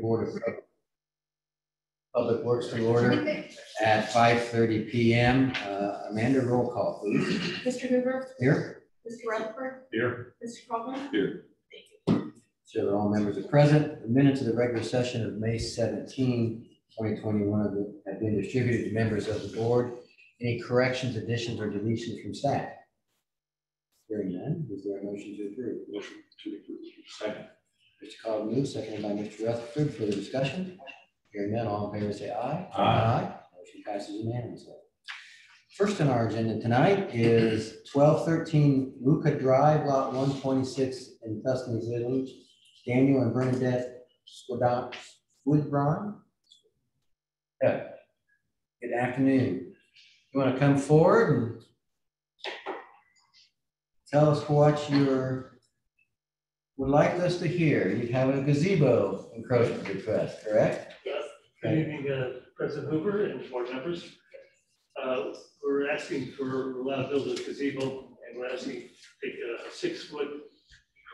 Board of Public Works to order at 5:30 p.m. Amanda, roll call, please. Mr. Hoover? Here. Mr. Rutherford? Here. Mr. Carmen? Here. Thank you. So all members are present. The minutes of the regular session of May 17, 2021 have been distributed to members of the board. Any corrections, additions, or deletions from staff? Hearing none, is there a motion to approve? Motion to approve. Second. Mr. Carl moves, seconded by Mr. Rutherford. Further discussion? Hearing none, all in favor say aye. Aye. Motion passes unanimously. First on our agenda tonight is 1213 Lucca Drive, lot 126 in Tuscany's Italy. Daniel and Bernadette Woodbron. Good afternoon. You want to come forward and tell us what you would like us to hear? You have a gazebo encroachment request, correct? Yes. Good evening, President Hoover and board members. We're asking for allowed to build a gazebo, and we're asking to take a 6-foot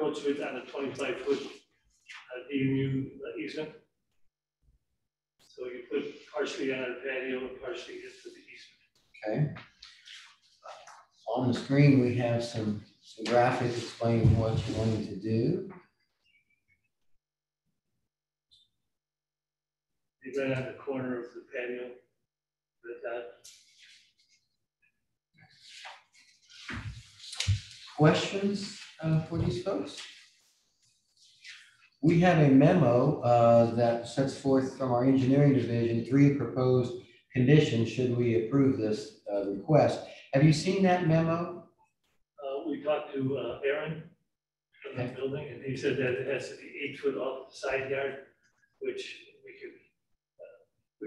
encroachment on a 25-foot DMU easement. So you put partially on our patio and partially into the easement. Okay. On the screen, we have some graphics explaining what you're wanting to do. Right on the corner of the patio. Questions for these folks? We have a memo that sets forth from our engineering division 3 proposed conditions should we approve this request. Have you seen that memo? We talked to Aaron from that building, and he said that it has to be 8 foot off the side yard, which we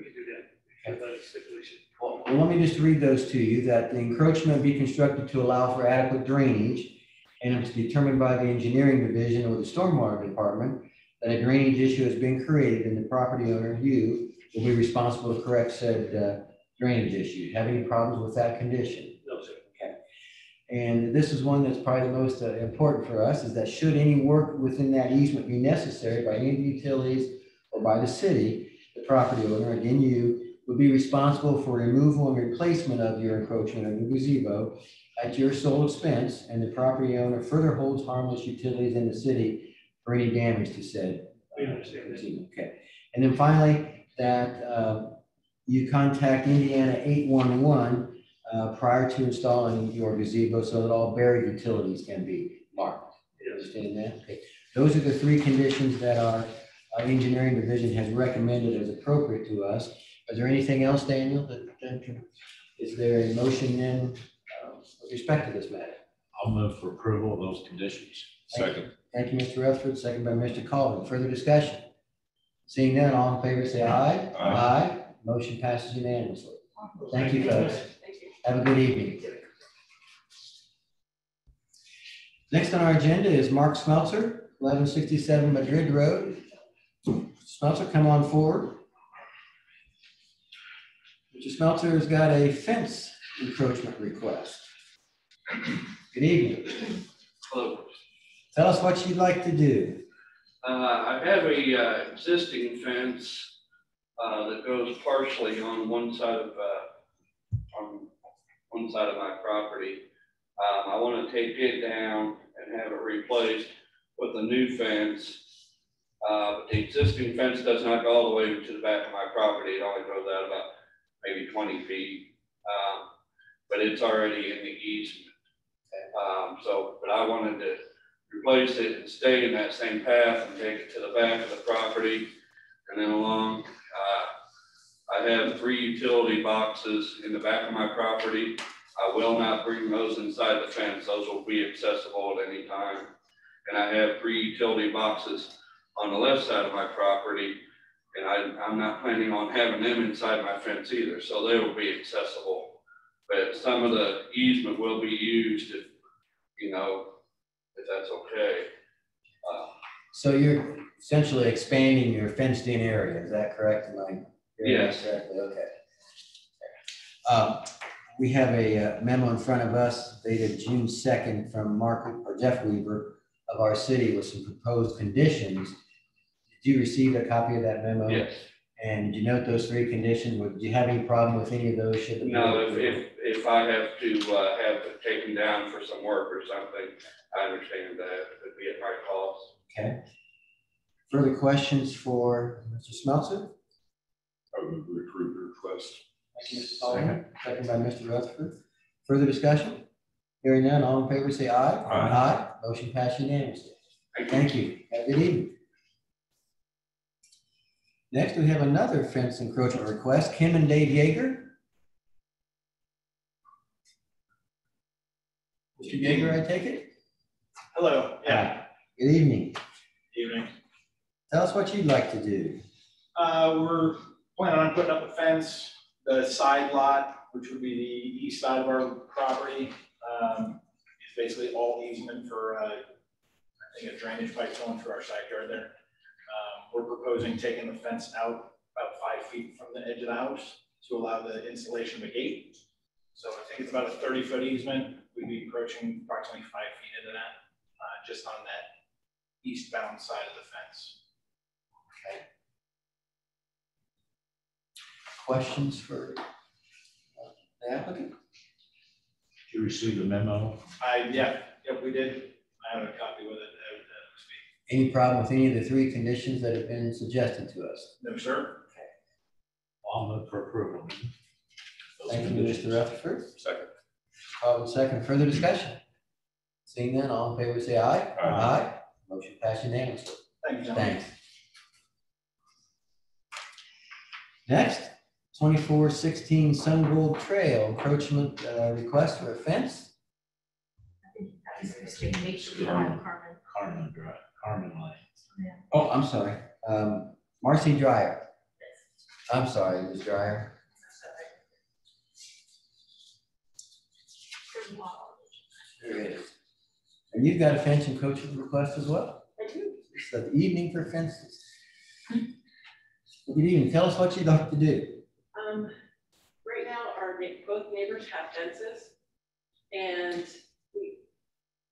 could do that without a stipulation. Well, let me just read those to you. That the encroachment be constructed to allow for adequate drainage, and it's determined by the engineering division or the stormwater department that a drainage issue has been created, and the property owner, you, will be responsible to correct said drainage issue. Have any problems with that condition? No, sir. Okay. And this is one that's probably the most important for us, is that should any work within that easement be necessary by any of the utilities or by the city, the property owner, again you, would be responsible for removal and replacement of your encroachment of the gazebo at your sole expense, and the property owner further holds harmless utilities in the city for any damage to said gazebo. Okay. And then finally, that you contact Indiana 811 prior to installing your gazebo so that all buried utilities can be marked. You understand that? Okay. Those are the 3 conditions that our engineering division has recommended as appropriate to us. Is there anything else, Daniel? Is there a motion then with respect to this matter? I'll move for approval of those conditions. Second. Thank you, Mr. Rutherford. Second by Mr. Colvin. Further discussion? Seeing none, all in favor say aye. Aye. Motion passes unanimously. Thank you, folks. Thank you. Have a good evening. Next on our agenda is Mark Smeltzer, 1167 Madrid Road. Smeltzer, come on forward. Mr. Smeltzer has got a fence encroachment request. Good evening. Hello. Tell us what you'd like to do. I have a existing fence that goes partially on one side of my property. I want to take it down and have it replaced with a new fence. But the existing fence does not go all the way to the back of my property. It only goes out about maybe 20 feet. But it's already in the easement. But I wanted to replace it and stay in that same path and take it to the back of the property and then along. I have 3 utility boxes in the back of my property. I will not bring those inside the fence. Those will be accessible at any time. And I have 3 utility boxes on the left side of my property, and I'm not planning on having them inside my fence either, so they will be accessible. But some of the easement will be used if, if that's okay. So you're essentially expanding your fenced in area, is that correct? Yes. Correctly? Okay. We have a memo in front of us dated June 2nd from Jeff Weaver of our city with some proposed conditions Did you receive a copy of that memo? Yes. And did you note those 3 conditions? Did you have any problem with any of those? Should the No, board- if I have to have it taken down for some work or something, I understand that it would be at my cost. Okay. Further questions for Mr. Smeltzer? I would approve the request. Thank you, Mr. Sullivan. Second by Mr. Rutherford. Further discussion? Hearing none, all in favor say aye. Aye. Motion passed unanimously. Thank you. Thank you. Have a good evening. Next, we have another fence encroachment request, Kim and Dave Yeager. Mr. Yeager, I take it? Hello, yeah, Good evening. evening. Tell us what you'd like to do. We're planning on putting up a fence, the side lot, which would be the east side of our property. Is basically all easement for, I think a drainage pipe going through our side yard there. We're proposing taking the fence out about 5 feet from the edge of the house to allow the installation of a gate. So I think it's about a 30-foot easement. We'd be approaching approximately 5 feet into that, just on that eastbound side of the fence. Questions for the applicant? Did you receive the memo? Yep, we did. I have a copy with it. Any problem with any of the 3 conditions that have been suggested to us? No, sir. I'll move for approval. Those Thank you, conditions. Mr. Rutherford. Second. Probably second. Further discussion? Seeing none, all in favor say aye. Aye. Motion passed unanimously. Thank you, gentlemen. Thanks. Next, 2416 SUNGOLD Trail encroachment request for a fence. Carmen Drive, Carmen Lane. Oh, I'm sorry. Marcy Dryer. I'm sorry, Ms. Dryer. There it is. And you've got a fence encroachment request as well? I do. It's the evening for fences. Good evening. Tell us what you'd like to do. Right now, both neighbors have fences, and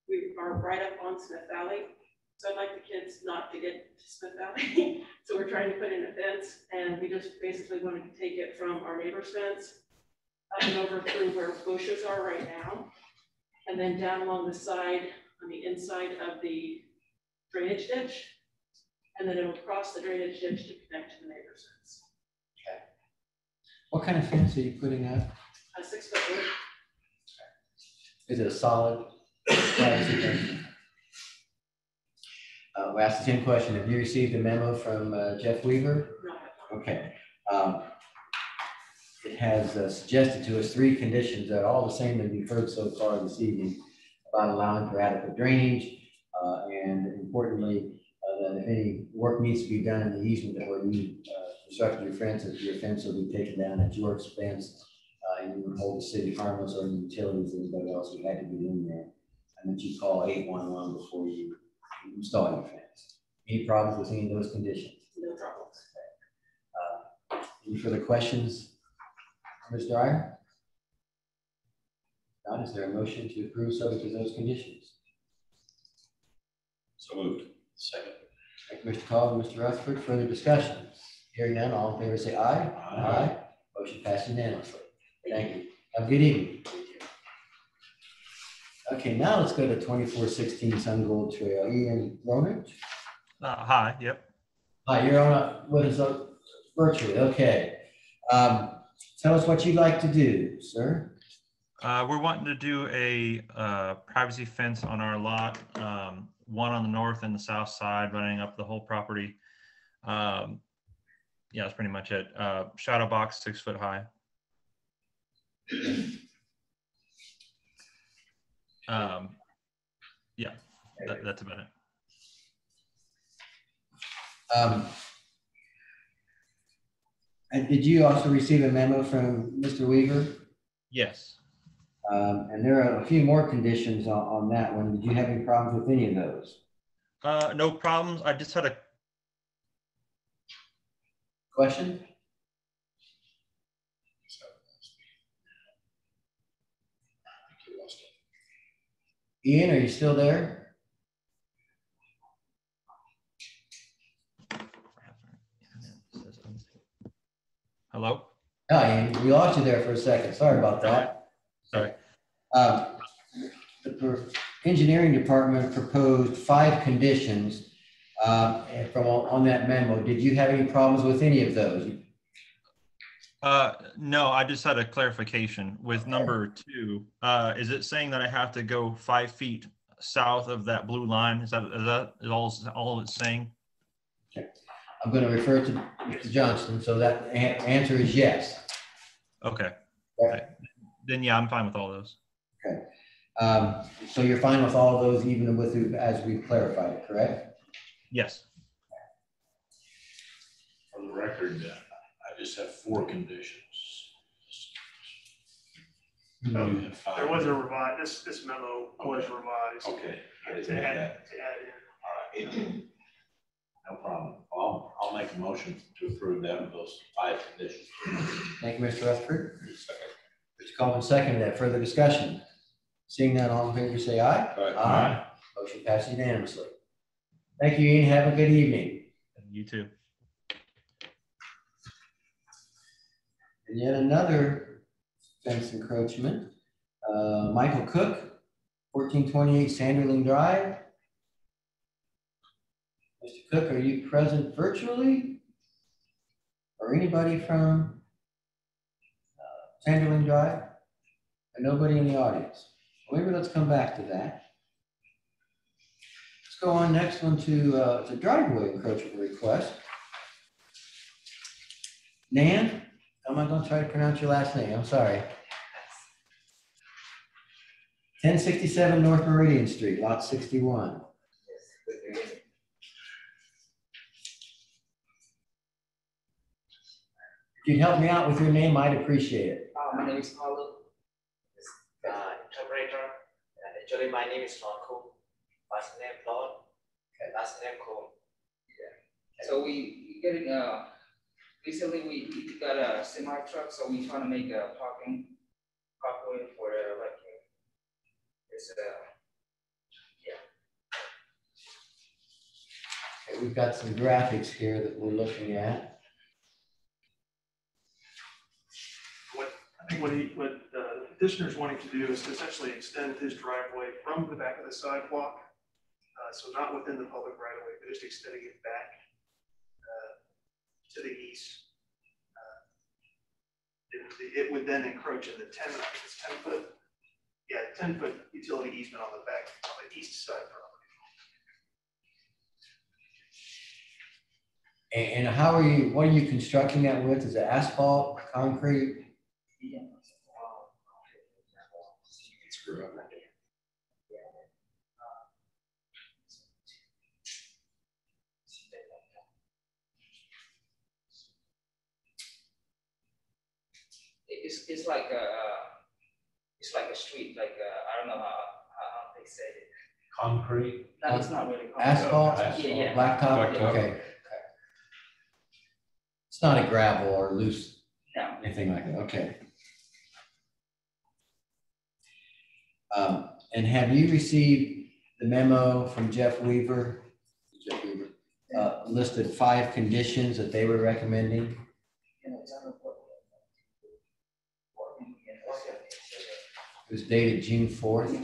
we are right up on Smith Valley. So I'd like the kids not to get to Smith Valley. So we're trying to put in a fence, and we just basically wanted to take it from our neighbor's fence up and over through where bushes are right now, and then down along the side, on the inside of the drainage ditch, and then it'll cross the drainage ditch to connect to the neighbor's fence. What kind of fence are you putting up? A 6-foot wood. Is it a solid privacy fence? We asked the same question. Have you received a memo from Jeff Weaver? No. Okay. It has suggested to us 3 conditions that are all the same that we've heard so far this evening about allowing for adequate drainage, and importantly, that if any work needs to be done in the easement that where you constructed your fence, that your fence will be taken down at your expense, and you would hold the city harmless or utilities, anybody else who had to get in there, and that you call 811 before you install your fence. Any problems with any of those conditions? No problems. Any further questions, Ms. Dyer? Not, is there a motion to approve subject to those conditions? So moved. Second. Thank you, Mr. Caldwell, Mr. Rutherford. Further discussion? Hearing none, all in favor say aye. Aye. Motion passed unanimously. Thank you. Have a good evening. Okay, now let's go to 2416 SUNGOLD Trail. Ian Ronan? Hi, yep. Hi, you're on what is virtually, okay. Tell us what you'd like to do, sir. We're wanting to do a privacy fence on our lot, one on the north and the south side, running up the whole property. Yeah, that's pretty much it. Shadow box, 6 foot high. Yeah, that's about it. And did you also receive a memo from Mr. Weaver? Yes. And there are a few more conditions on that one. Did you have any problems with any of those? No problems. I just had a Question? Ian, are you still there? Hello? Hi, Andy, we lost you there for a second. Sorry about that. Sorry. The engineering department proposed 5 conditions from on that memo. Did you have any problems with any of those? No, I just had a clarification with number 2. Is it saying that I have to go 5 feet south of that blue line? Is that all it's saying? Okay. I'm going to refer to Mr. Johnston, so that answer is yes. Okay. Okay. Okay. Then yeah, I'm fine with all those. Okay. So you're fine with all of those, even with as we've clarified it, correct? Yes. For the record, I just have 4 conditions. You have 5. There was a revised, this memo was revised. Okay. I didn't To know add, that. to add in. All right. No problem. I'll make a motion to approve that with those 5 conditions. Thank you, Mr. Rutherford. Mr. Coleman seconded that. Further discussion? Seeing none, all in favor say aye. Aye. Motion passes unanimously. Thank you, Ian. Have a good evening. You too. And yet another fence encroachment. Michael Cook, 1428 Sanderling Drive. Mr. Cook, are you present virtually? Or anybody from Sanderling Drive? And nobody in the audience? Maybe let's come back to that. Let's go on next one to the driveway encroachment request. Nan, I'm not going to try to pronounce your last name. I'm sorry. 1067 North Meridian Street, lot 61. If you'd help me out with your name, I'd appreciate it. My name is Carmen, interpreter, and actually my name is Rocco. First name Lord, last name Cole. Yeah. So we getting recently we got a semi truck, so we trying to make a parkway for the like it's yeah. Okay, we've got some graphics here that we're looking at. I think what the petitioner's wanting to do is to essentially extend his driveway from the back of the sidewalk. So not within the public right of way, but just extending it back to the east. It would then encroach in the 10 foot, yeah, 10-foot utility easement on the back, on the east side property. And how are you, what are you constructing that with? Is it asphalt, concrete? Screw up. It's like a street, like I don't know how they say it. Concrete. No, it's not really concrete. Asphalt? Yeah. Blacktop? Blacktop. Okay. It's not a gravel or loose, No. anything like that. Okay. And have you received the memo from Jeff Weaver? Listed 5 conditions that they were recommending? It was dated June 4th.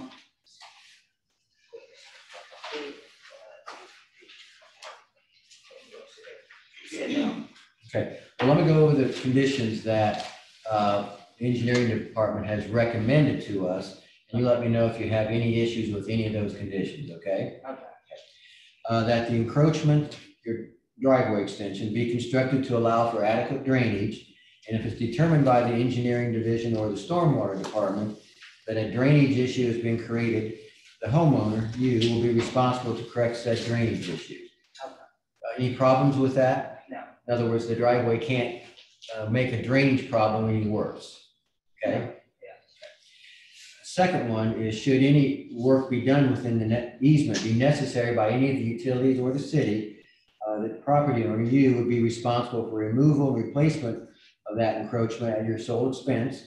Okay, well, let me go over the conditions that the engineering department has recommended to us, and you let me know if you have any issues with any of those conditions, okay? Okay. That the encroachment, your driveway extension, be constructed to allow for adequate drainage, and if it's determined by the engineering division or the stormwater department that a drainage issue has been created, the homeowner, you, will be responsible to correct said drainage issue. Any problems with that? No. In other words, the driveway can't make a drainage problem any worse, okay? Yeah. Second one is, should any work be done within the easement be necessary by any of the utilities or the city, the property owner, you, would be responsible for removal and replacement of that encroachment at your sole expense,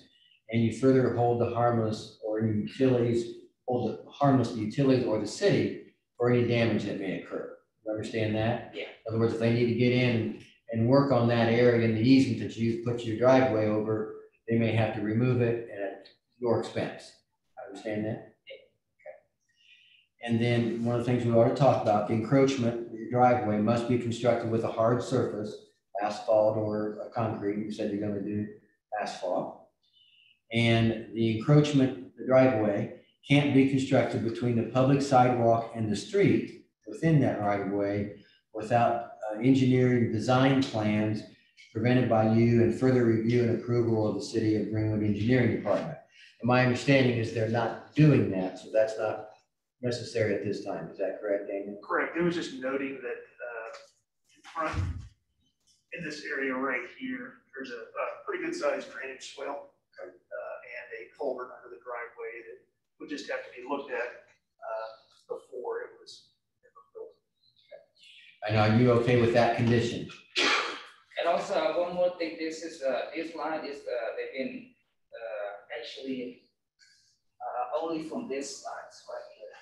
and you further hold the harmless or any utilities, hold the harmless the utilities or the city for any damage that may occur. You understand that? Yeah. In other words, if they need to get in and work on that area in the easement that you put your driveway over, they may have to remove it at your expense. Understand that? Okay. And then one of the things we already talked about, the encroachment of your driveway must be constructed with a hard surface, asphalt or concrete. You said you're going to do asphalt. And the encroachment, the driveway, can't be constructed between the public sidewalk and the street within that right of way without engineering design plans presented by you and further review and approval of the City of Greenwood Engineering Department. And my understanding is they're not doing that, so that's not necessary at this time. Is that correct, Daniel? Correct. It was just noting that in front, in this area right here, there's a pretty good sized drainage swale and a culvert under the driveway that would just have to be looked at before it was built. And are you okay with that condition? And also, one more thing, this is, this line is, they've been, actually, only from this side, right here,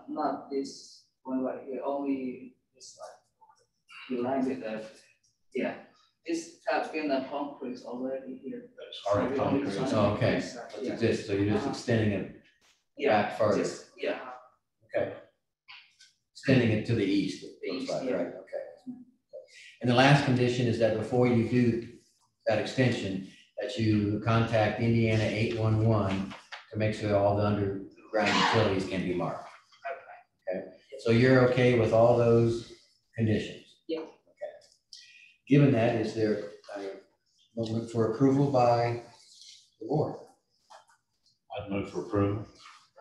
not this one right here, only this side. You lined it up, yeah, this has been a concrete already here. Already So we only concrete. trying Oh, okay. this side, It yeah. exists, so you're just extending it back further. Just, yeah. Okay. Extending it to the east, it looks like, right? Okay. And the last condition is that before you do that extension, that you contact Indiana 811 to make sure all the underground utilities can be marked. Okay. So you're okay with all those conditions? Yeah. Okay. Given that, is there a moment for approval by the board? I'd move for approval.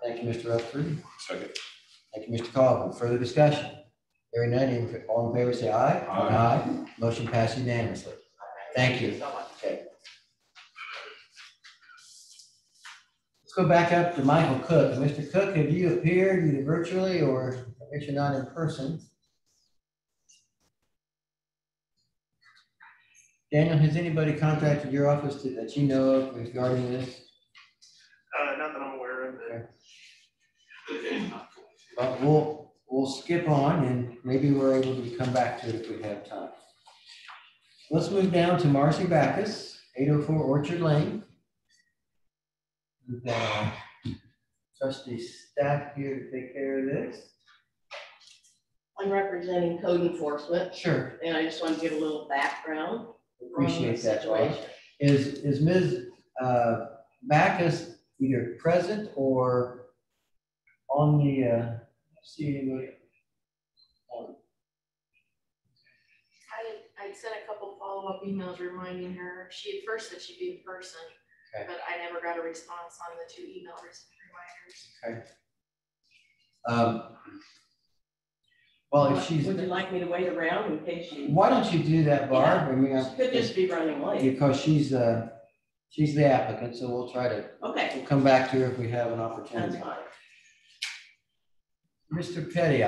Thank you, Mr. Rutherford. Second. Thank you, Mr. Colvin. Further discussion? Hearing none, all in favor say aye. Aye. Motion passed unanimously. Thank you. So much. Okay. Let's go back up to Michael Cook. Mr. Cook, have you appeared either virtually or I guess you're not in person? Daniel, has anybody contacted your office that you know of regarding this? Not that I'm aware of. We'll skip on and maybe we're able to come back to it if we have time. Let's move down to Marcy Backus, 804 Orchard Lane. We've got trustee staff here to take care of this. I'm representing code enforcement, Sure. and I just want to give a little background. Appreciate that, Bob. Is Ms. Backus either present or on the, see anybody? I sent a couple follow-up emails reminding her. She at first said she'd be in person, Okay. but I never got a response on the 2 email reminders. Okay. Well, if she's, Would you like me to wait around in case you? why don't you do that, Barb? I mean, She could just be running late. because she's the applicant, so we'll try to, Okay, we'll come back to her if we have an that's opportunity. fine. Mr. Petty,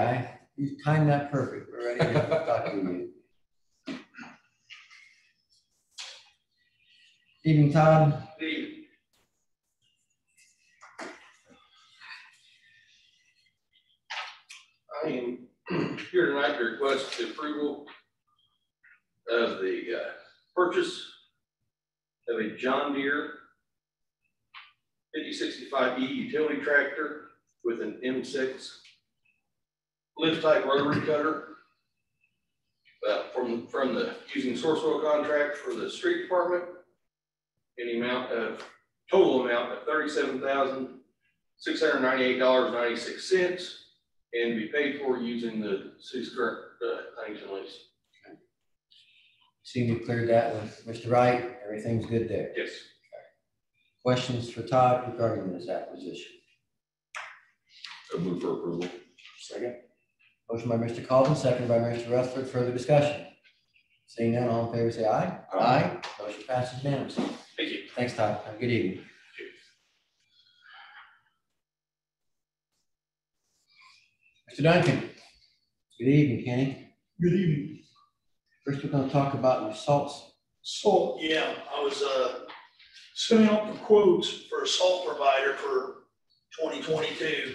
you timed that perfect. We're ready to talk to you. Evening, Todd. I am here tonight to request the approval of the purchase of a John Deere 5065E utility tractor with an M6 lift type rotary cutter from the using source oil contract for the street department in the total amount of $37,698.96 and be paid for using the city's current Huntington lease. Seeing we cleared that with Mr. Wright. Everything's good there. Yes. Questions for Todd regarding this acquisition? So move for approval. Second. Motion by Mr. Colvin, second by Mr. Rutherford. Further discussion? Seeing none, all in favor say aye. Aye. Motion passes unanimously. Thank you. Thanks, Todd. Have a good evening. Mr. Duncan. Good evening, Kenny. Good evening. First, we're going to talk about your salts. Salt, yeah, I was sending out the quotes for a salt provider for 2022,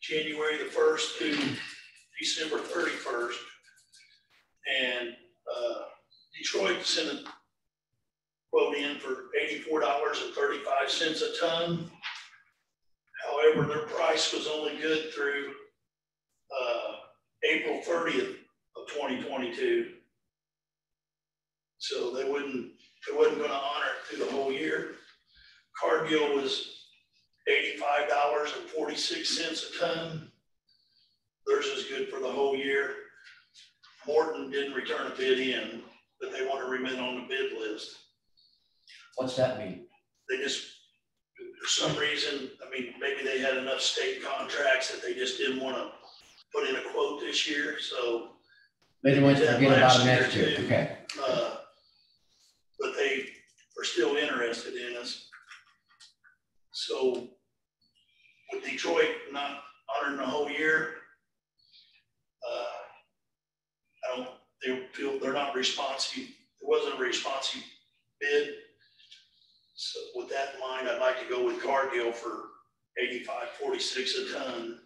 January the 1st to December 31st. And Detroit sent a quote in for $84.35 a ton. However, their price was only good through April 30th of 2022. So they wasn't going to honor it through the whole year. Cargill was $85.46 a ton. Theirs is good for the whole year. Morton didn't return a bid in, but they want to remain on the bid list. What's that mean? They just, for some reason, I mean, maybe they had enough state contracts that they just didn't want to put in a quote this year, so. They didn't want you to did forget that about it last next year, too. okay. But they are still interested in us. So with Detroit not honoring the whole year, they feel they're not responsive. It wasn't a responsive bid. So with that in mind, I'd like to go with Cargill for $85.46 a ton. And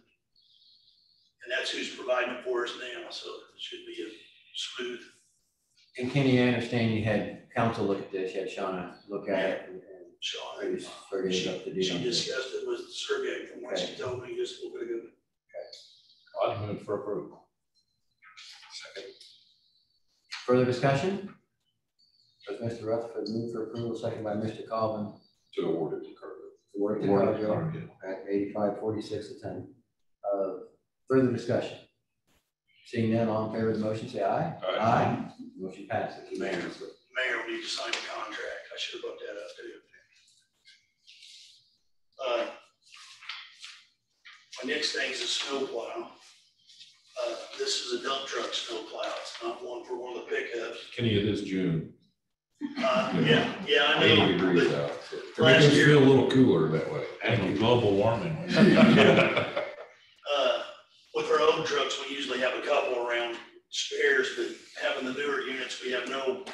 that's who's providing it for us now, so it should be a smooth. And Kenny, I understand you had council look at this, you had Shauna look at it, and Shauna, maybe figure it up to do. she discussed it with Sergey from what she told me just a little bit ago. I'd move for approval. Second. Further discussion? Does Mr. Rutherford move for approval, second by Mr. Colvin? To award it to Cargill. Award to Cargill at $85.46 a ton. Further discussion? Seeing none, all in favor of the motion, say aye. Aye. Motion passes unanimously. Mayor will need to sign the contract. I should have looked that up too. My next thing is a snow plow. This is a dump truck snow plow. It's not one for one of the pickups. Kenny, it is June. Yeah, I 80 know. degrees out. So Last it makes us year- feel a little cooler that way. And global warming. With our old trucks, we usually have a couple around spares, but having the newer units, we have nothing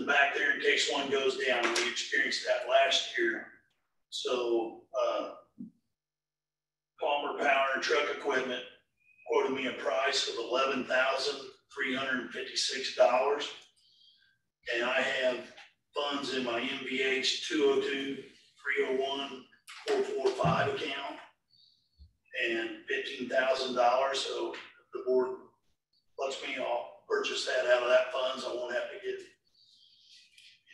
back there in case one goes down. We experienced that last year. So, Palmer Power and Truck Equipment quoted me a price of $11,356. And I have funds in my MVH 202-301-445 account and $15,000. So if the board lets me, I'll purchase that out of that funds. I won't have to get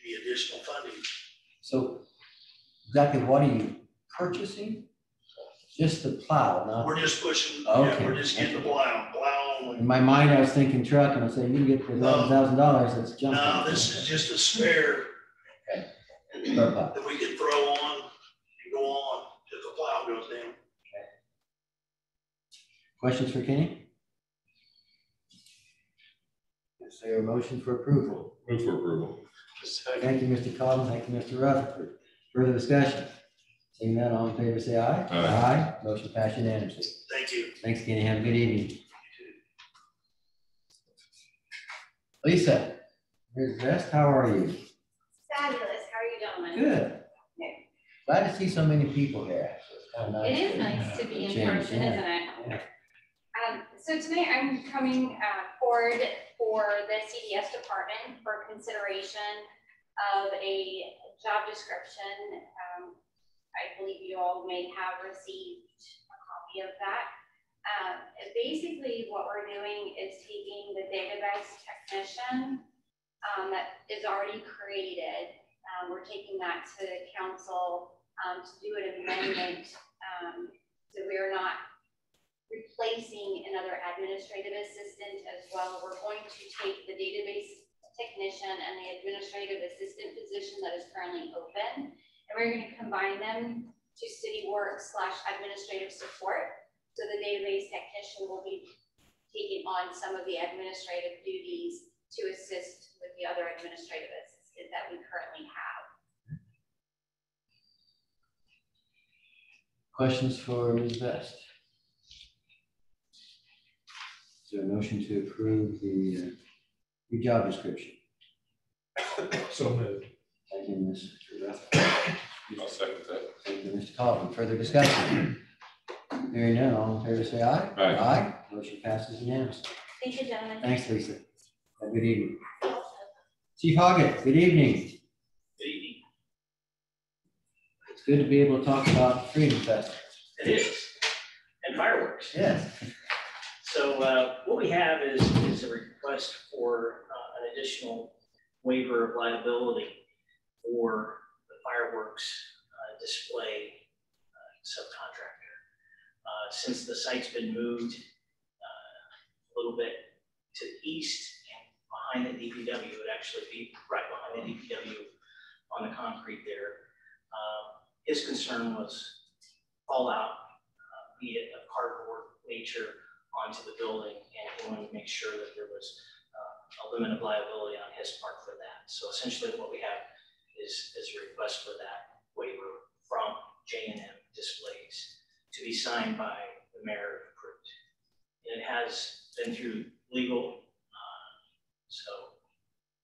any additional funding. So exactly what are you purchasing? Just the plow, not? We're just pushing, Okay. we're just getting the plow only. In my mind, I was thinking truck, and I was saying, you can get for $11,000, that's junk. No, this is just a spare Spare plow. that we can throw on and go on if the plow goes down. Questions for Kenny? Is there a motion for approval? Move for approval. Thank you, Mr. Collins. Thank you, Mr. Rutherford. Further discussion? Seeing none, all in favor, say aye. Aye. Motion passed unanimously. Thank you. Thanks, Kenny. Have a good evening. Lisa, here's the rest. How are you? Fabulous. How are you doing? Good. Glad to see so many people here. It's kind of nice. It is nice to be in change, person, yeah. isn't it? Yeah. So tonight I'm coming forward for the CDS department for consideration of a job description. I believe you all may have received a copy of that. Basically what we're doing is taking the database technician that is already created. We're taking that to the council to do an amendment so we are not replacing another administrative assistant as well. We're going to take the database technician and the administrative assistant position that is currently open, and we're going to combine them to city work / administrative support. So the database technician will be taking on some of the administrative duties to assist with the other administrative assistant that we currently have. Questions for Ms. Best? Is there a motion to approve the job description? So moved. Thank you, Mr. Rutherford. I'll second that. Thank you, Mr. Colvin. Further discussion? Hearing none, all in favor say aye. Aye. Motion passes unanimously. Thank you, gentlemen. Thanks, Lisa. Have a good evening. Chief Hoggett, good evening. Good evening. It's good to be able to talk about Freedom Fest. It is, and fireworks. Yes. So what we have is a request for an additional waiver of liability for the fireworks display subcontractor. Since the site's been moved a little bit to the east and behind the DPW, it would actually be right behind the DPW on the concrete there. His concern was fallout, be it of cardboard nature, onto the building, and he wanted to make sure that there was a limit of liability on his part for that. So essentially what we have is a request for that waiver from J&M Displays to be signed by the mayor if approved. And it has been through legal, so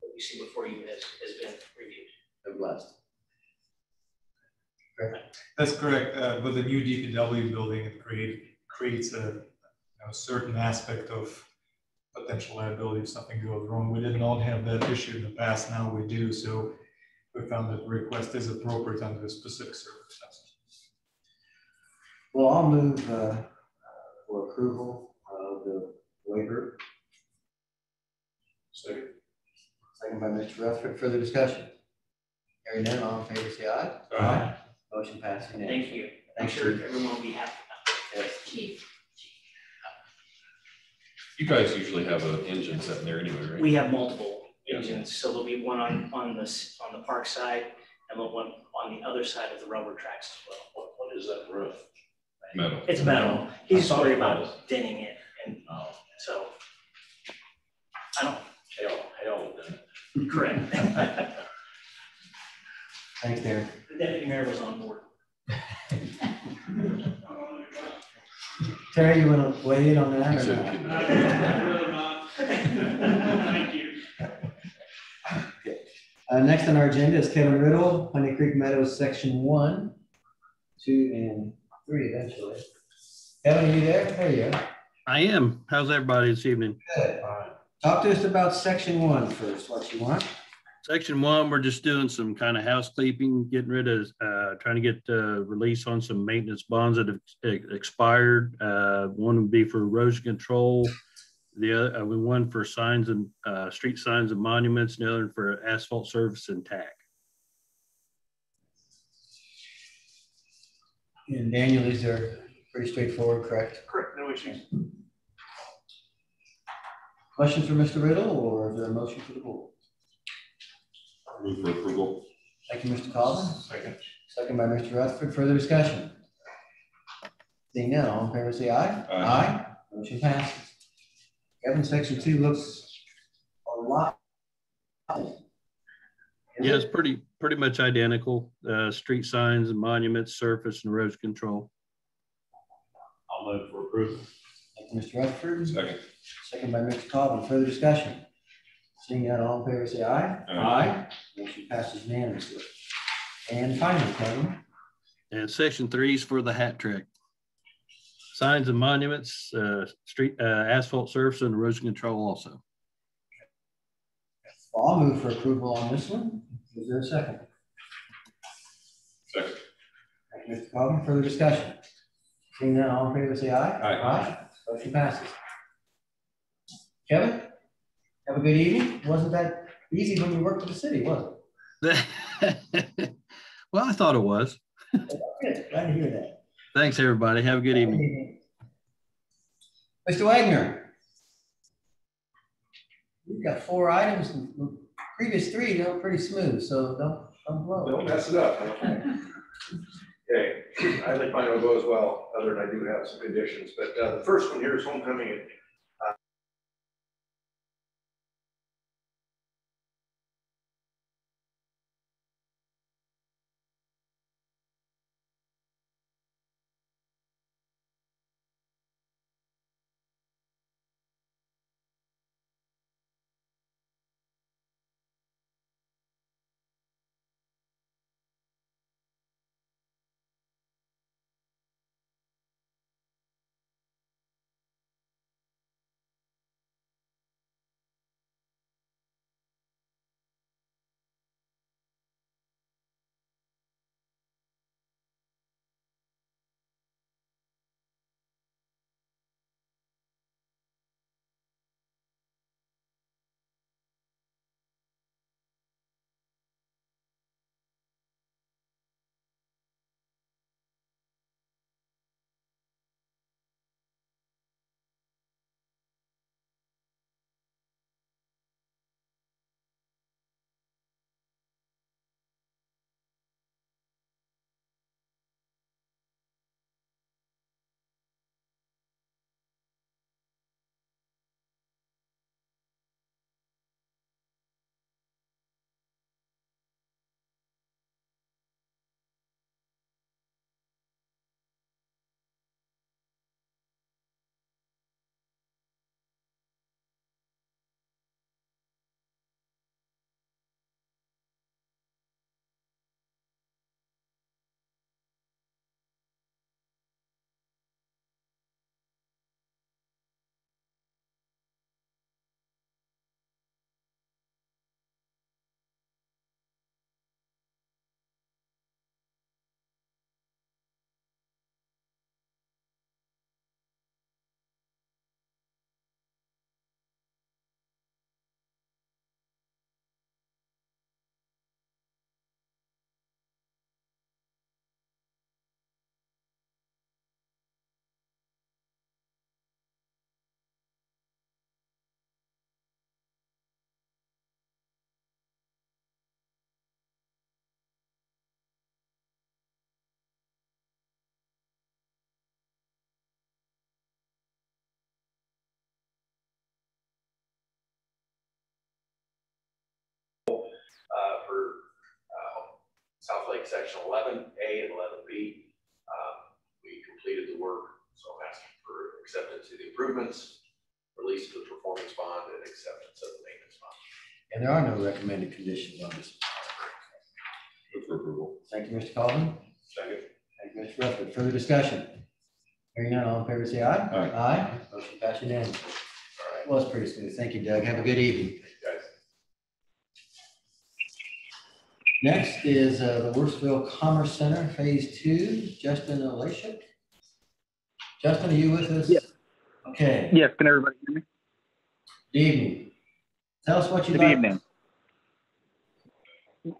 what you see before you has been reviewed. I'm blessed. That's correct. With the new DPW building, it creates a certain aspect of potential liability if something goes wrong. We did not have that issue in the past. Now we do. So we found that the request is appropriate under the specific circumstances. Well, I'll move for approval of the waiver. Second. Second by Mr. Rutherford. Further discussion? Hearing none, all in favor say aye. Aye. Motion passed unanimously. Thank you. I'm Thanks, sure Chief. everyone will be happy about it. Yes. Chief, You guys usually have an engine sitting there anyway, right? We have multiple engines, so there'll be one on the park side and one on the other side of the railroad tracks as well. What is that roof? Metal. It's metal. He's I thought worried it was. about denting it, and Oh, so I don't. hell, then. Correct. Thanks, Darren. The deputy mayor was on board. Terry, you want to weigh in on that or Said not? I'd rather not. Thank you. Next on our agenda is Kevin Riddle, Honey Creek Meadows, Section 1, 2, and 3 eventually. Kevin, are you there? There you are. I am. How's everybody this evening? Good. Talk to us about Section 1 first, what you want. Section 1, we're just doing some kind of house cleaning, getting rid of, trying to get release on some maintenance bonds that have expired. One would be for erosion control. The other, one for signs and street signs and monuments, and the other for asphalt surface and tack. And Daniel, these are pretty straightforward, correct? Correct, no issues. Questions for Mr. Riddle, or is there a motion for the board? Move for approval. Thank you, Mr. Colvin. Second. Second by Mr. Rutherford. Further discussion? Seeing none, all in favor say aye. Aye. Motion passes. Kevin, Section 2 looks a lot. Yeah, it's pretty much identical. Street signs and monuments, surface and erosion control. I'll move for approval. Thank you, Mr. Rutherford. Second. Second by Mr. Colvin. Further discussion? Seeing none, all in favor say aye. Aye. Motion passes unanimously. And finally, Kevin. And Section 3 is for the hat trick. Signs and monuments, street asphalt surface and erosion control also. Well, I'll move for approval on this one. Is there a second? Second. Thank you, Mr. Colvin. Further discussion? Seeing none, all in favor say aye. Aye. Motion passes. Kevin, have a good evening. Wasn't that easy when you worked for the city, was it? Well, I thought it was. Good. Glad to hear that. Thanks, everybody. Have a good evening. Mr. Wagner. You've got 4 items, and the previous 3 go pretty smooth, so don't blow. Don't mess it up. Okay, I think mine will go as well, other than I do have some conditions, but the first one here is homecoming. like section 11A and 11B. We completed the work, so I'm asking for acceptance of the improvements, release of the performance bond, and acceptance of the maintenance bond. And there are no recommended conditions on this. Move for approval. Thank you, Mr. Colvin. Second. Thank you, Mr. Rutherford. Further discussion? Hearing none, all in favor say aye. Aye. Aye. Motion passed unanimously. All right, well, it's pretty smooth. Thank you, Doug. Have a good evening. Guys. Next is the WORTHSVILLE Commerce Center, Phase 2. Justin Alashik. Justin, are you with us? Yes. Okay. Yes, can everybody hear me? Good evening. Tell us what you'd Good like. evening.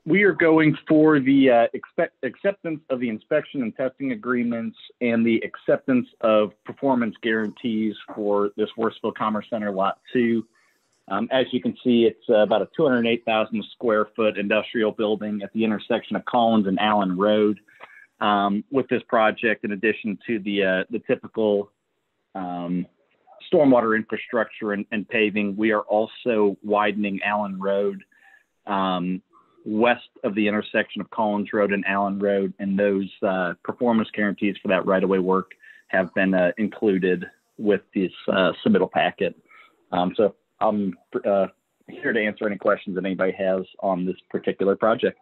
We are going for the acceptance of the inspection and testing agreements and the acceptance of performance guarantees for this WORTHSVILLE Commerce Center Lot 2. As you can see, it's about a 208,000 square foot industrial building at the intersection of Collins and Allen Road. With this project, in addition to the typical stormwater infrastructure and paving, we are also widening Allen Road west of the intersection of Collins Road and Allen Road, and those performance guarantees for that right-of-way work have been included with this submittal packet. So I'm here to answer any questions that anybody has on this particular project.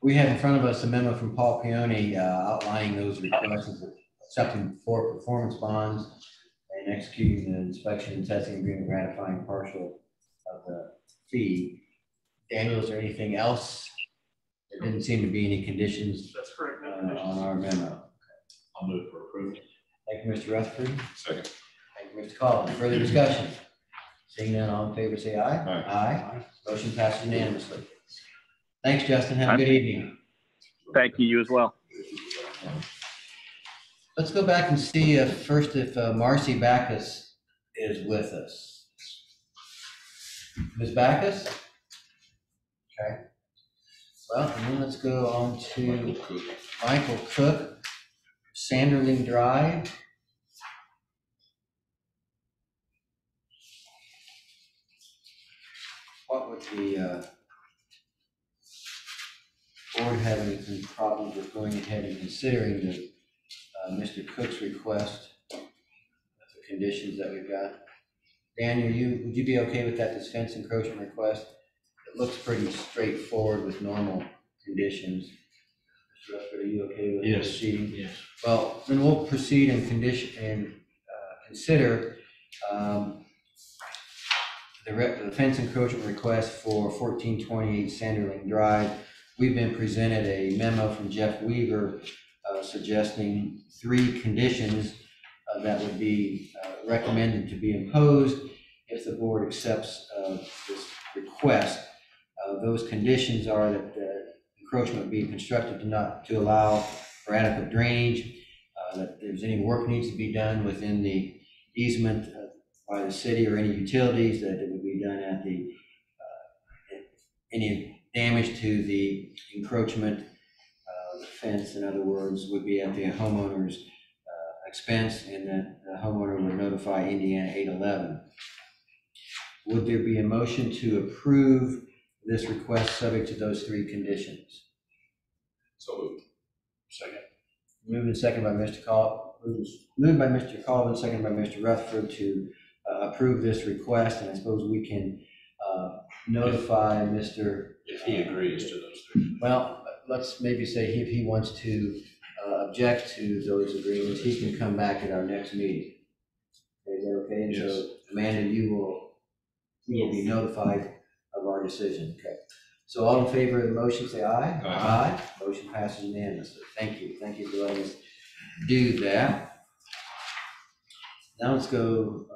We have in front of us a memo from Paul Peone outlining those requests of accepting 4 performance bonds and executing the inspection and testing agreement ratifying partial of the fee. Daniel, is there anything else? There didn't seem to be any conditions. That's correct. On our memo. I'll move for approval. Thank you, Mr. Rutherford. Second. Thank you, Mr. Collins. Further discussion? Seeing none, all in favor say aye. Aye. Aye. Motion passes unanimously. Thanks, Justin. Have a good evening. Thank you, you as well. Let's go back and see first if Marcy Backus is with us. Ms. Backus? Okay. Well, and then let's go on to Michael Cook, Sanderling Drive. What would the board have any problems with going ahead and considering the Mr. Cook's request, the conditions that we've got? Daniel, would you be okay with that fence encroachment request? It looks pretty straightforward with normal conditions. Mr. Rutherford, are you okay with proceeding? Yes. Well, then we'll proceed and consider the fence encroachment request for 1428 Sanderling Drive. We've been presented a memo from Jeff Weaver suggesting 3 conditions that would be recommended to be imposed if the board accepts this request. Those conditions are that encroachment be constructed to allow for adequate drainage, that if there's any work needs to be done within the easement by the city or any utilities, that it would be done at the any damage to the encroachment, the fence, in other words, would be at the homeowner's expense, and that the homeowner would notify Indiana 811. Would there be a motion to approve this request subject to those 3 conditions? So moved. Second. Moved and second by Mr. Moved by Mr. Colvin, second by Mr. Rutherford to approve this request, and I suppose we can notify Mr. If he agrees to those 3. Well, let's maybe say if he wants to object to those agreements, he can come back at our next meeting. Is that okay? And Yes. so, Amanda, you will be notified of our decision. Okay. So all in favor of the motion, say aye. Aye. Motion passes unanimously. Thank you. Thank you for letting us do that. Now let's go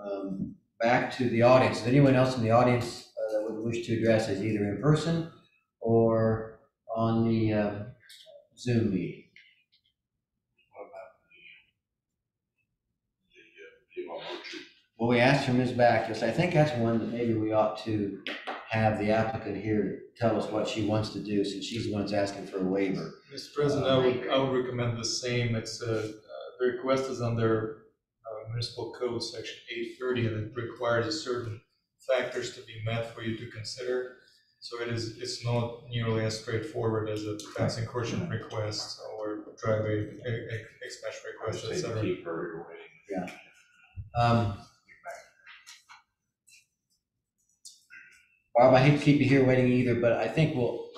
back to the audience. Is anyone else in the audience that would wish to address us either in person or on the Zoom meeting? What about the FEMA worksheet? Well, we asked for Ms. Backus. I think that's one that maybe we ought to have the applicant here tell us what she wants to do, since she's the one that's asking for a waiver. Mr. President, I would recommend the same. It's the request is under municipal code section 830, and it requires certain factors to be met for you to consider. So it's not nearly as straightforward as a fence encroachment request or driveway expansion request, et cetera. Keep her waiting. Yeah. Barb, I hate to keep you here waiting either, but I think we'll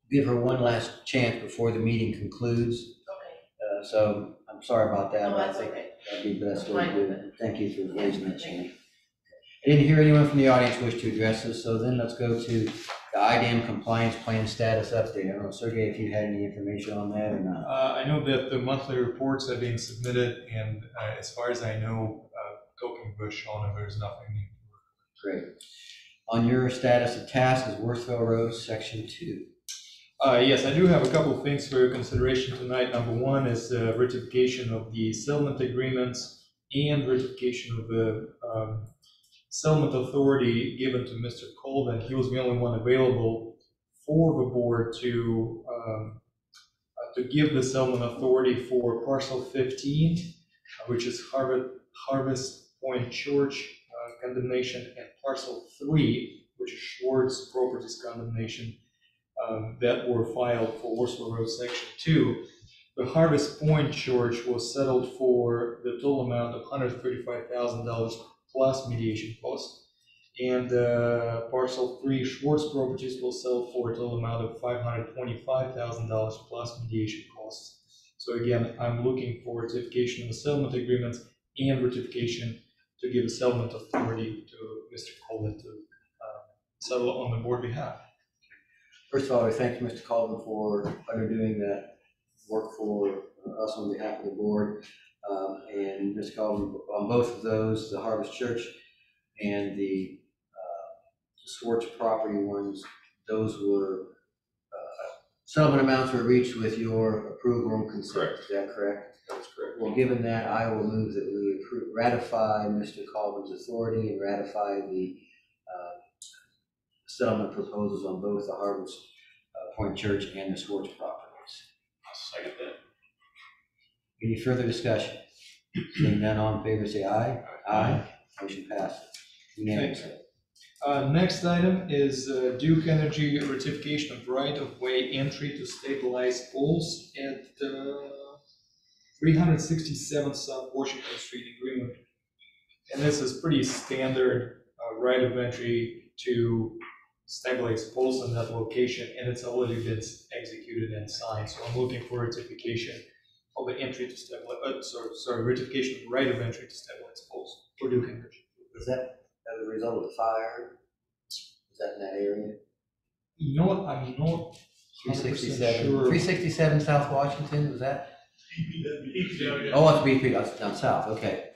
give her one last chance before the meeting concludes. Okay. So I'm sorry about that. No, but that's I think okay. that'd be the best way Fine to do with it. Thank you for raising that, Shane. I didn't hear anyone from the audience wish to address this, so then let's go to the IDAM compliance plan status update. I don't know, Sergey, if you had any information on that or not. I know that the monthly reports have been submitted, and as far as I know, talking with Shauna, there's nothing new. Great. On your status of task is WORTHSVILLE Road, Section 2. Yes, I do have a couple of things for your consideration tonight. Number one is ratification of the settlement agreements and ratification of the settlement authority given to Mr. Colvin. He was the only one available for the board to give the settlement authority for parcel 15, which is Harvest Point Church condemnation, and parcel 3, which is Schwartz Properties condemnation, that were filed for WORTHSVILLE Road Section 2. The Harvest Point Church was settled for the total amount of $135,000 plus mediation costs, and parcel 3, Schwartz Properties, will sell for a total amount of $525,000 plus mediation costs. So again, I'm looking for ratification of the settlement agreements and ratification to give a settlement authority to Mr. Colvin to settle on the board behalf. First of all, we thank Mr. Colvin for underdoing that work for us on behalf of the board. And Mr. Colvin, on both of those, the Harvest Church and the Schwartz property ones, those were settlement amounts were reached with your approval and consent. Correct. Is that correct? That's correct. Well, given that, I will move that we ratify Mr. Colvin's authority and ratify the settlement proposals on both the Harvest Point Church and the Schwartz properties. I'll second that. Any further discussion? Seeing none, all in favor say aye. Aye. Motion passes unanimously. Next item is Duke Energy ratification of right-of-way entry to stabilized poles at 367 South Washington Street agreement. And this is pretty standard right of entry to stabilized poles in that location, and it's already been executed and signed. So I'm looking for ratification of the entry to stabilize, ratification of right of entry to stabilized poles for Duke Energy. Is that as a result of the fire? Is that in that area? You know what? I'm not 367. sure. 367 South Washington, was that? EPW. Oh, it's BP, that's down south, okay.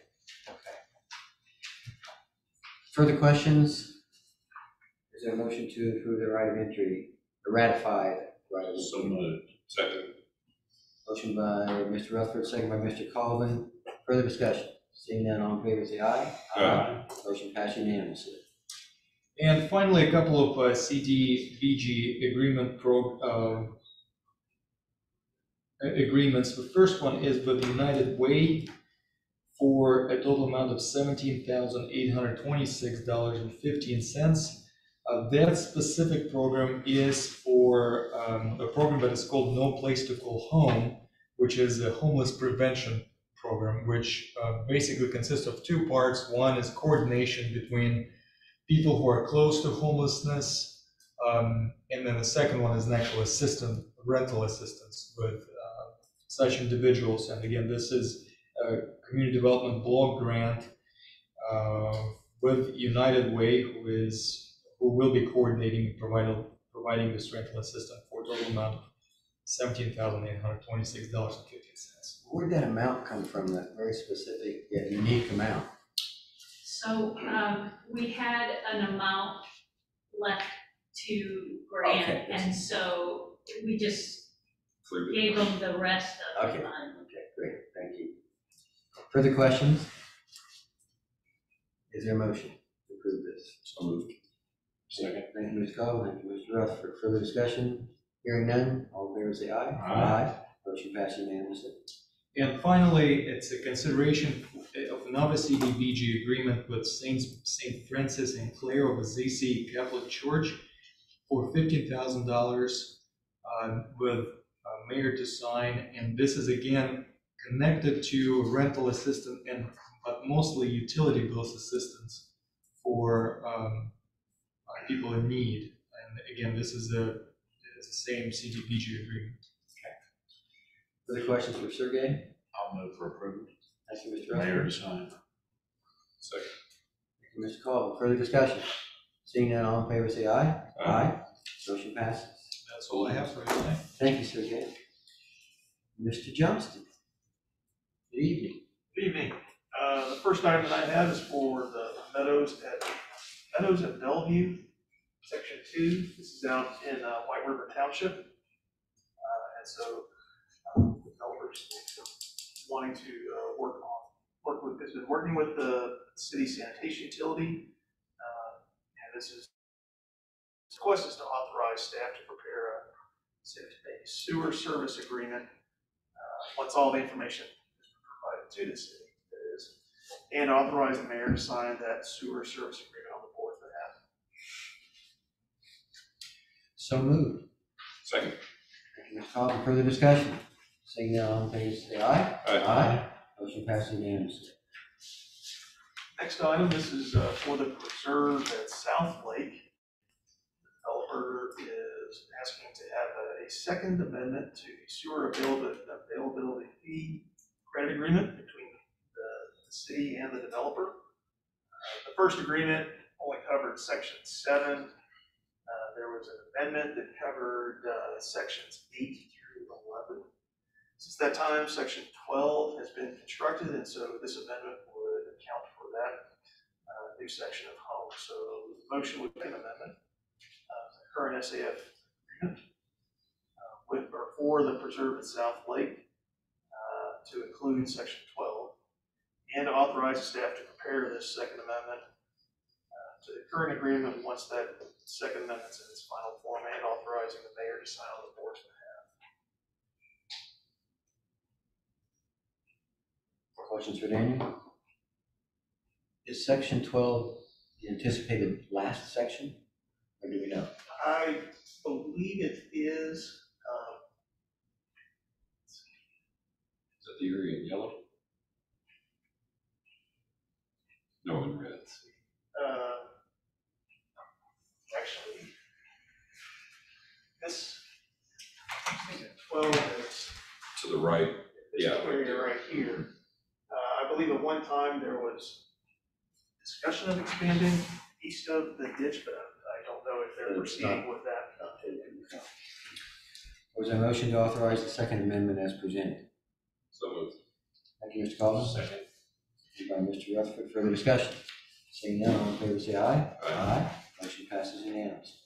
Further questions? Is there a motion to approve the right of entry, the ratified right of entry? So moved. Second. Motion by Mr. Rutherford, second by Mr. Colvin. Further discussion? Seeing none, all in favor say aye. Aye. Motion passed unanimously. And finally, a couple of CDBG agreements. The first one is with United Way for a total amount of $17,826.15. That specific program is for a program that is called No Place to Call Home, which is a homeless prevention program, which basically consists of two parts. One is coordination between people who are close to homelessness, and then the second one is an actual rental assistance with such individuals. And again, this is a community development block grant with United Way, who will be coordinating and providing this rental assistance for a total amount of $17,826.50. Where did that amount come from, that very specific yet unique amount? So we had an amount left to grant, Okay. and so we just gave them the rest of the money. Okay, great, thank you. Further questions? Is there a motion to approve this? So moved. Second. Thank you, Mr. Colvin. Thank you, Mr. Rutherford. Further discussion? Hearing none, all in favor say aye. Aye. Motion passed unanimously. And finally, it's a consideration of another CDBG agreement with St. Francis and Clare of Assisi Catholic Church. for $15,000 with mayor to sign. And this is again connected to rental assistance but mostly utility bills assistance for people in need. And again, this is the same CDBG agreement. Further questions for Sergey? I'll move for approval. Thank you, Mr. Mayor Rutherford. to sign. Second. Thank you, Mr. Colvin. Further discussion? Seeing none, all in favor, say aye. Aye. Motion passes. That's all I have for you tonight. Thank you, Sergey. Mr. Johnston. Good evening. Good evening. The first item that I have is for the Meadows at Bellevue, Section 2. This is out in White River Township. And so developers wanting to has been working with the city sanitation utility. And this request is to authorize staff to prepare a sewer service agreement once all the information is provided to the city, that is, and authorize the mayor to sign that sewer service agreement on the board's behalf. So moved. Second. Thank you, Mr. Colvin. Further discussion? Seeing none, all in favor, say aye. Aye. Motion passes unanimously. Next item, this is for the preserve at South Lake. The developer is asking to have a second amendment to the sewer availability fee credit agreement between the city and the developer. The first agreement only covered Section 7. There was an amendment that covered Sections 8 through 11. Since that time, Section 12 has been constructed, and so this amendment would account for that new section of home. So the motion would be an amendment, current SAF agreement for the preserve at South Lake to include Section 12, and authorize the staff to prepare this second amendment to the current agreement once that second amendment's in its final form, and authorizing the mayor to sign on the board's behalf. Questions for Daniel? Is Section 12 the anticipated last section, or do we know? I believe it is. Is that the area in yellow? No, in red. Actually, this 12 is To the right. this Yeah. area right here. I believe at one time there was discussion of expanding east of the ditch, but I don't know if they're proceeding with that. Was there a motion to authorize the second amendment as presented? So moved. Thank you, Mr. Colvin. Second. Second by Mr. Rutherford. Further discussion? Seeing none, all in favor, say aye. Aye. Motion passes unanimously.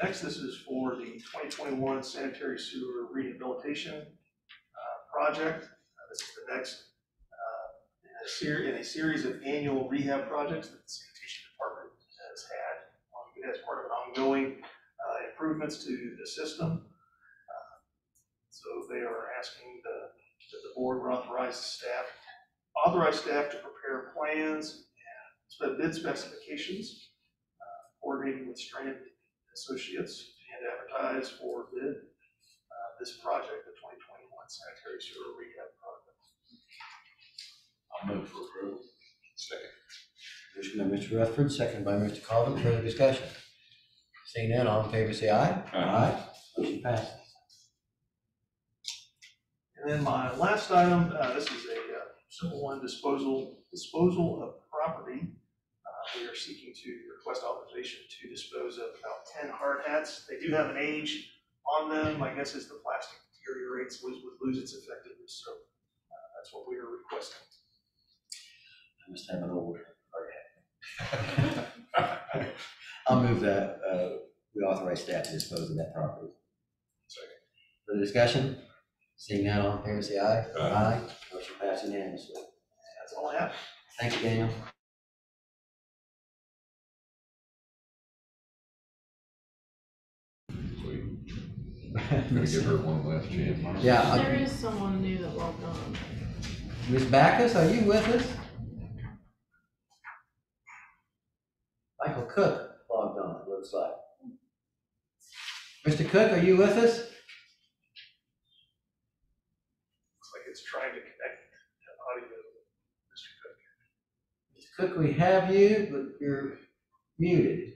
Next, this is for the 2021 sanitary sewer rehabilitation project. This is the next in a series of annual rehab projects that the sanitation department has had as part of an ongoing improvements to the system. So they are asking that the board would authorize staff to prepare plans and bid specifications, coordinating with Strand Associates, and advertise for bid this project, the 2021 sanitary sewer rehab project. I'll move for approval. Second. Motion by Mr. Rutherford, second by Mr. Colvin. Further discussion? Seeing none, all in favor, say aye. Aye. Motion passes. And then my last item, this is a simple one, disposal of property. We are seeking to request authorization to dispose of about 10 hard hats. They do have an age on them. My guess is the plastic deteriorates, would lose its effectiveness. So that's what we are requesting. I must have an old hard hat. I'll move that we authorize staff to dispose of that property. Second. Further discussion? Seeing none, all in favor, say aye. Aye. Motion passes unanimously. That's all I have. Thank you, Daniel. Gonna give her one last chance. Yeah. There is someone new that logged on. Ms. Backus, are you with us? Michael Cook logged on, it looks like. Mr. Cook, are you with us? Looks like it's trying to connect to audio, Mr. Cook. Mr. Cook, we have you, but you're muted.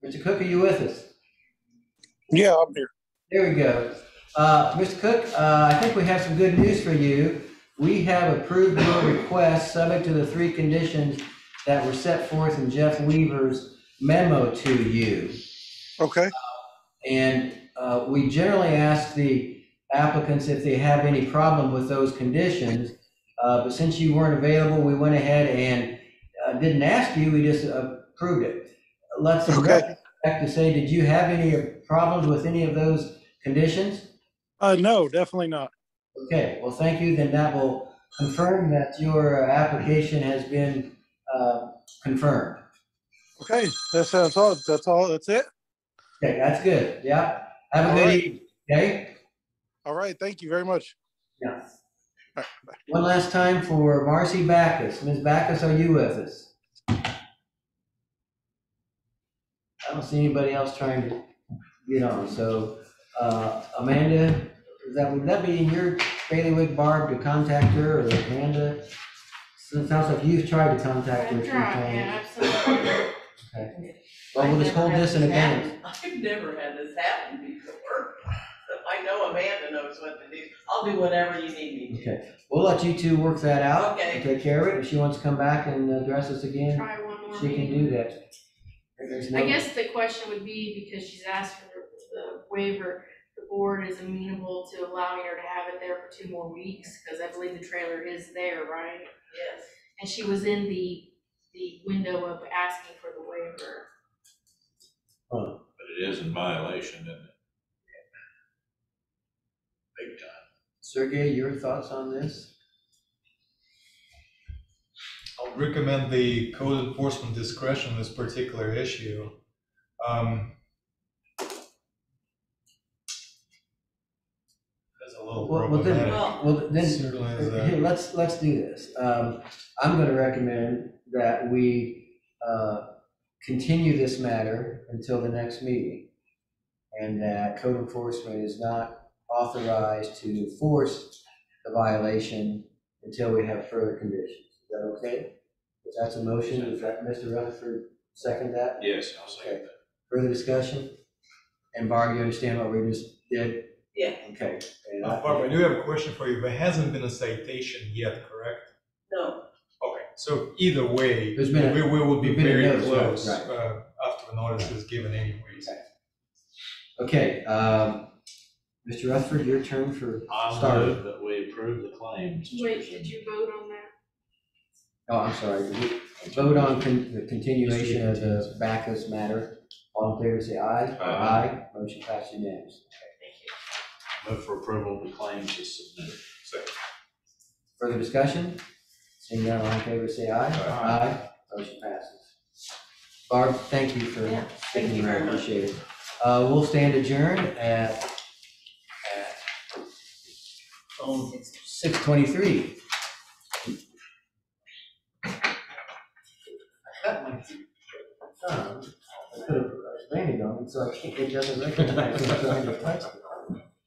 Mr. Cook, are you with us? Yeah, I'm here. There we go. Mr. Cook, I think we have some good news for you. We have approved your request subject to the 3 conditions that were set forth in Jeff Weaver's memo to you. Okay. And we generally ask the applicants if they have any problem with those conditions. But since you weren't available, we went ahead and didn't ask you, we just approved it. Let's back to say, did you have any problems with any of those conditions? No, definitely not. Okay, well, thank you. Then that will confirm that your application has been confirmed. Okay, that sounds all. That's all. That's it. Okay, that's good. Yeah. Have a good evening. Okay. All right. Thank you very much. Yeah. One last time for Marcy Backus. Ms. Backus, are you with us? I don't see anybody else trying to get on. So, Amanda, would that be in your bailiwick, Barb, to contact her, or Amanda? So it sounds like you've tried to contact her. Yeah, absolutely. Okay. Well, we'll just hold this in advance. I've never had this happen before. I know Amanda knows what to do. I'll do whatever you need me to. Okay. We'll let you two work that out. Okay. And take care of it. If she wants to come back and address us again, Try one more she can do that. I guess the question would be, because she's asked for the waiver, the board is amenable to allowing her to have it there for 2 more weeks, because I believe the trailer is there, right? Yes. And she was in the window of asking for the waiver. Huh. But it is in violation, isn't it? Big time. Sergey, your thoughts on this? I would recommend the code enforcement discretion on this particular issue. That's a little problematic. Here, let's do this. I'm going to recommend that we continue this matter until the next meeting, and that code enforcement is not authorized to enforce the violation until we have further conditions. Is that okay? If that's a motion, is that Mr. Rutherford second that? Yes, I'll second that. Further discussion? And Barb, you understand what we just did? Yeah. Okay. Barb, I do have a question for you. There hasn't been a citation yet, correct? No. Okay, so either way, There's been we will be very notice, close right. after the notice is given anyways. Okay, Mr. Rutherford, your turn for I'll starting. move that we approve the claims. Wait, did you vote on that? Oh, I'm sorry. Did we vote on the continuation of the Backus matter? All in favor, say aye. Aye. Motion passed unanimously. Move for approval of the claims as submitted. Second. Further discussion? Seeing none, all in favor, say aye. Aye. Motion passes. Barb, thank you for thank you sticking around. very much. Appreciate it. We'll stand adjourned at 6:23. I got my thumb. I could have landed on it, so I can't, it doesn't recognize me trying to touch it.